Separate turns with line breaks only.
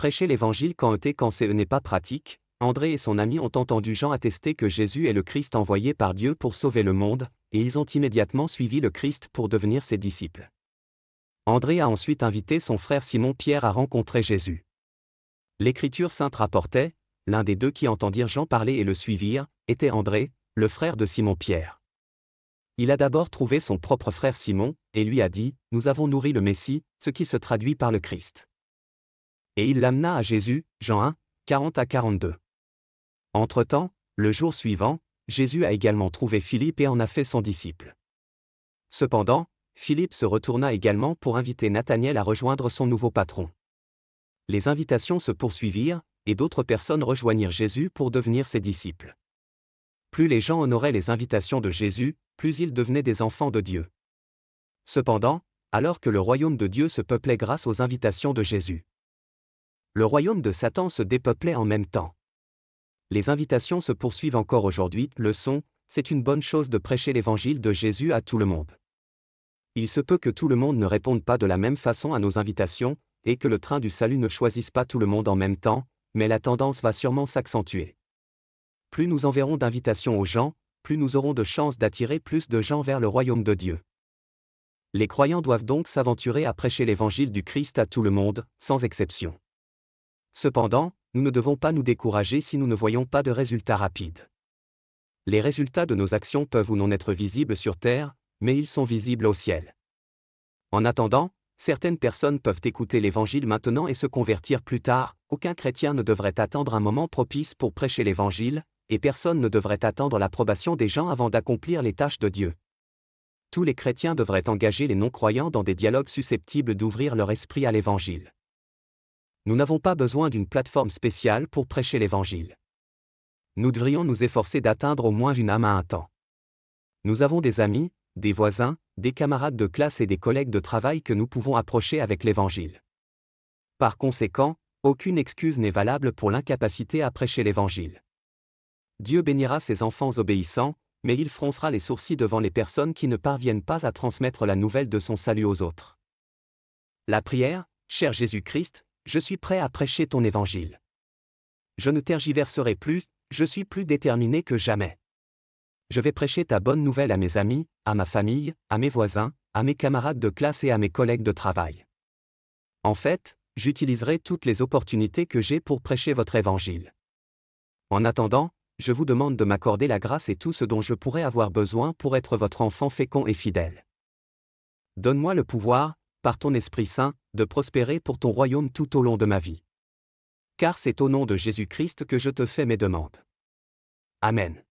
Prêcher l'évangile quand ce n'est pas pratique. André et son ami ont entendu Jean attester que Jésus est le Christ envoyé par Dieu pour sauver le monde, et ils ont immédiatement suivi le Christ pour devenir ses disciples. André a ensuite invité son frère Simon-Pierre à rencontrer Jésus. L'Écriture sainte rapportait, l'un des deux qui entendirent Jean parler et le suivirent, était André, le frère de Simon-Pierre. Il a d'abord trouvé son propre frère Simon, et lui a dit, « Nous avons nourri le Messie », ce qui se traduit par le Christ. Et il l'amena à Jésus, Jean 1, 40 à 42. Entre-temps, le jour suivant, Jésus a également trouvé Philippe et en a fait son disciple. Cependant, Philippe se retourna également pour inviter Nathanaël à rejoindre son nouveau patron. Les invitations se poursuivirent, et d'autres personnes rejoignirent Jésus pour devenir ses disciples. Plus les gens honoraient les invitations de Jésus, plus ils devenaient des enfants de Dieu. Cependant, alors que le royaume de Dieu se peuplait grâce aux invitations de Jésus, le royaume de Satan se dépeuplait en même temps. Les invitations se poursuivent encore aujourd'hui. Leçon, c'est une bonne chose de prêcher l'évangile de Jésus à tout le monde. Il se peut que tout le monde ne réponde pas de la même façon à nos invitations, et que le train du salut ne choisisse pas tout le monde en même temps, mais la tendance va sûrement s'accentuer. Plus nous enverrons d'invitations aux gens, plus nous aurons de chances d'attirer plus de gens vers le royaume de Dieu. Les croyants doivent donc s'aventurer à prêcher l'évangile du Christ à tout le monde, sans exception. Cependant, nous ne devons pas nous décourager si nous ne voyons pas de résultats rapides. Les résultats de nos actions peuvent ou non être visibles sur terre, mais ils sont visibles au ciel. En attendant, certaines personnes peuvent écouter l'évangile maintenant et se convertir plus tard. Aucun chrétien ne devrait attendre un moment propice pour prêcher l'évangile, et personne ne devrait attendre l'approbation des gens avant d'accomplir les tâches de Dieu. Tous les chrétiens devraient engager les non-croyants dans des dialogues susceptibles d'ouvrir leur esprit à l'évangile. Nous n'avons pas besoin d'une plateforme spéciale pour prêcher l'évangile. Nous devrions nous efforcer d'atteindre au moins une âme à un temps. Nous avons des amis, des voisins, des camarades de classe et des collègues de travail que nous pouvons approcher avec l'évangile. Par conséquent, aucune excuse n'est valable pour l'incapacité à prêcher l'évangile. Dieu bénira ses enfants obéissants, mais il froncera les sourcils devant les personnes qui ne parviennent pas à transmettre la nouvelle de son salut aux autres. La prière, cher Jésus-Christ, je suis prêt à prêcher ton évangile. Je ne tergiverserai plus, je suis plus déterminé que jamais. Je vais prêcher ta bonne nouvelle à mes amis, à ma famille, à mes voisins, à mes camarades de classe et à mes collègues de travail. En fait, j'utiliserai toutes les opportunités que j'ai pour prêcher votre évangile. En attendant, je vous demande de m'accorder la grâce et tout ce dont je pourrais avoir besoin pour être votre enfant fécond et fidèle. Donne-moi le pouvoir, par ton Esprit Saint, de prospérer pour ton royaume tout au long de ma vie. Car c'est au nom de Jésus-Christ que je te fais mes demandes. Amen.